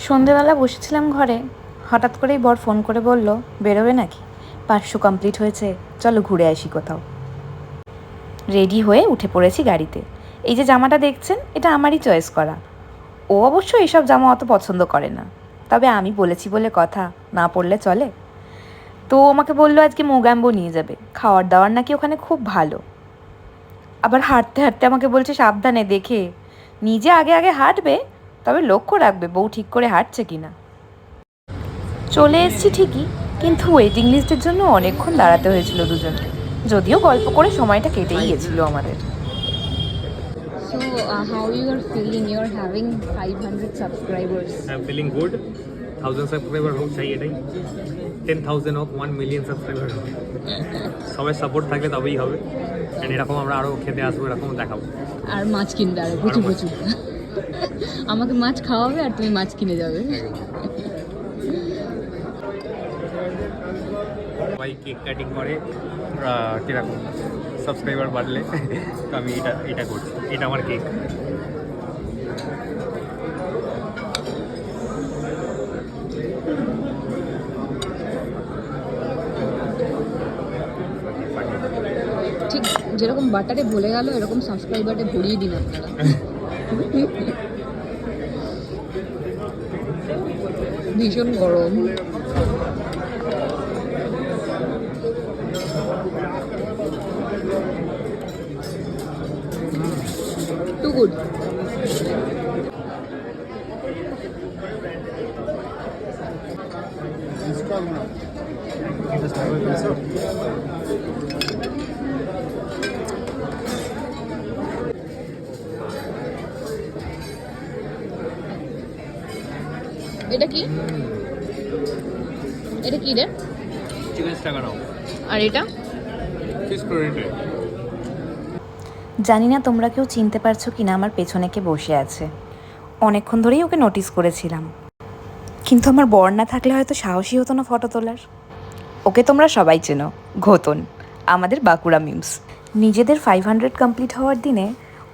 সন্ধেবেলা বসেছিলাম ঘরে, হঠাৎ করেই বর ফোন করে বলল, বেরোবে নাকি? 500 কমপ্লিট হয়েছে, চলো ঘুরে আসি কোথাও। রেডি হয়ে উঠে পড়েছি গাড়িতে। এই যে জামাটা দেখছেন, এটা আমারই চয়েস করা। ও অবশ্য এসব জামা অত পছন্দ করে না, তবে আমি বলেছি বলে কথা, না পরলে চলে। তো আমাকে বললো আজকে মোগ্যাম্বো নিয়ে যাবে, খাওয়ার দাওয়ার নাকি ওখানে খুব ভালো। আবার হাঁটতে হাঁটতে আমাকে বলছে সাবধানে দেখে, নিজে আগে আগে হাঁটবে, তবে লক্ষ্য রাখবে বউ ঠিক করে হাঁটছে কিনা। চলে এসেছি ঠিকই, কিন্তু ওয়েটিং লিস্টের জন্য অনেকক্ষণ দাঁড়াতে হয়েছিল দুজনকে, যদিও গল্প করে সময়টা কেটেই গেছিল আমাদের। So, how you are feeling? You are having 500 subscribers. I'm feeling good. 1000 subscriber হোক চাই এটাই। 10,000 হোক, 1 মিলিয়ন সাবস্ক্রাইবার হোক, সবাই সাপোর্ট থাকলে তবেই হবে। অ্যান্ড এরকম আমরা আরও খেতে আসবো, এরকম দেখাবো। আর মাছ কিনতে আরো প্রচুর প্রচুর। আমাকে মাছ খাওয়াবে আর তুমি মাছ কিনে যাবে। সবাই কেক কাটিং করে, কীরকম সাবস্ক্রাইবার বাড়লে, তো আমি এটা করছি, এটা আমার কেক। ঠিক যেরকম বাটারে ভুলে গেল, এরকম সাবস্ক্রাইবারে ভরিয়ে দিন আপনারা। ভীষণ গরম। Too good. এটা কি? এটা কি রে? Chicken stroganoff. আর এটা? Fish florentine. জানি না তোমরা কেউ চিনতে পারছো কি না, আমার পেছনে কে বসে আছে। অনেকক্ষণ ধরেই ওকে নোটিস করেছিলাম, কিন্তু আমার বর না থাকলে হয়তো সাহসী হতো না ফটো তোলার। ওকে তোমরা সবাই চেনো, ঘোতন, আমাদের বাঁকুড়া মিমস। নিজেদের 500 কমপ্লিট হওয়ার দিনে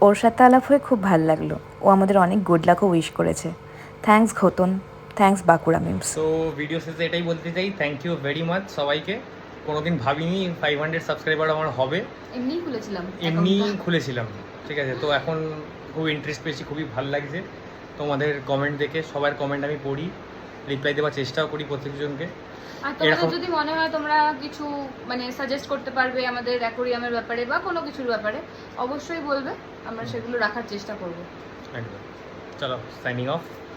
ওর সাথে আলাপ হয়ে খুব ভালো লাগলো। ও আমাদের অনেক গুড লাকও উইশ করেছে। Thanks Ghotan, thanks Bankura memes. তো ভিডিও শেষে এটাই বলতে চাই, থ্যাংক ইউ ভেরি মাচ সবাইকে। কোনোদিন ভাবিনি 500 সাবস্ক্রাইবার আমার হবে, এমনিই খুলেছিলাম, এমনি খুলেছিলাম, ঠিক আছে। তো এখন খুব ইন্টারেস্ট পেয়েছি, খুবই ভালো লাগছে তোমাদের কমেন্ট দেখে। সবার কমেন্ট আমি পড়ি, রিপ্লাই দেওয়ার চেষ্টাও করি প্রত্যেকজনকে। আর তোমাদের যদি মনে হয় তোমরা কিছু মানে সাজেস্ট করতে পারবে আমাদের অ্যাকোরিয়ামের ব্যাপারে বা কোনো কিছুর ব্যাপারে, অবশ্যই বলবে, আমরা সেগুলো রাখার চেষ্টা করব। একদম। চলো, সাইনিং অফ।